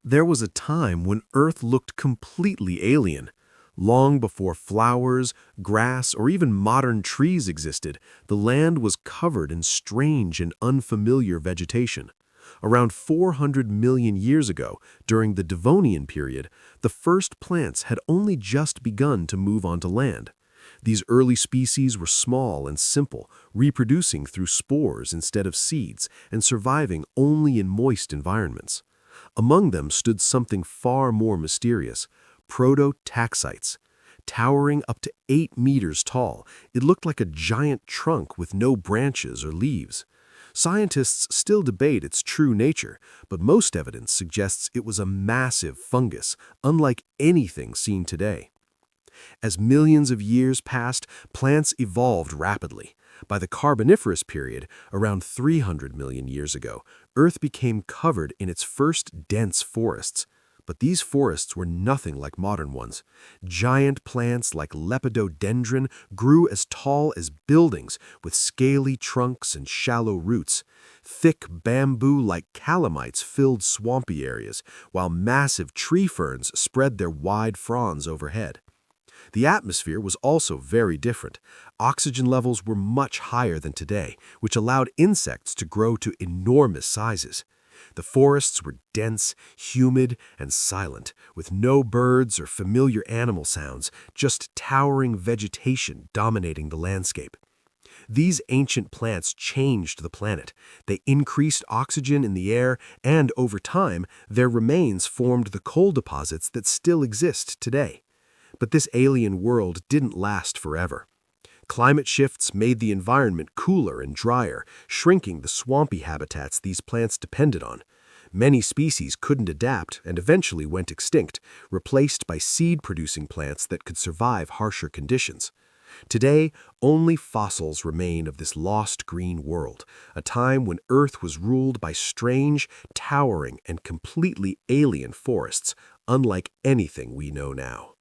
There was a time when Earth looked completely alien. Long before flowers, grass, or even modern trees existed, the land was covered in strange and unfamiliar vegetation. Around 400 million years ago, during the Devonian period, the first plants had only just begun to move onto land. These early species were small and simple, reproducing through spores instead of seeds and surviving only in moist environments. Among them stood something far more mysterious: proto-taxites. Towering up to 8 meters tall, it looked like a giant trunk with no branches or leaves. Scientists still debate its true nature, but most evidence suggests it was a massive fungus, unlike anything seen today. As millions of years passed, plants evolved rapidly. By the Carboniferous period, around 300 million years ago, Earth became covered in its first dense forests. But these forests were nothing like modern ones. Giant plants like Lepidodendron grew as tall as buildings, with scaly trunks and shallow roots. Thick bamboo-like calamites filled swampy areas, while massive tree ferns spread their wide fronds overhead. The atmosphere was also very different. Oxygen levels were much higher than today, which allowed insects to grow to enormous sizes. The forests were dense, humid, and silent, with no birds or familiar animal sounds, just towering vegetation dominating the landscape. These ancient plants changed the planet. They increased oxygen in the air, and over time, their remains formed the coal deposits that still exist today. But this alien world didn't last forever. Climate shifts made the environment cooler and drier, shrinking the swampy habitats these plants depended on. Many species couldn't adapt and eventually went extinct, replaced by seed-producing plants that could survive harsher conditions. Today, only fossils remain of this lost green world, a time when Earth was ruled by strange, towering, and completely alien forests, unlike anything we know now.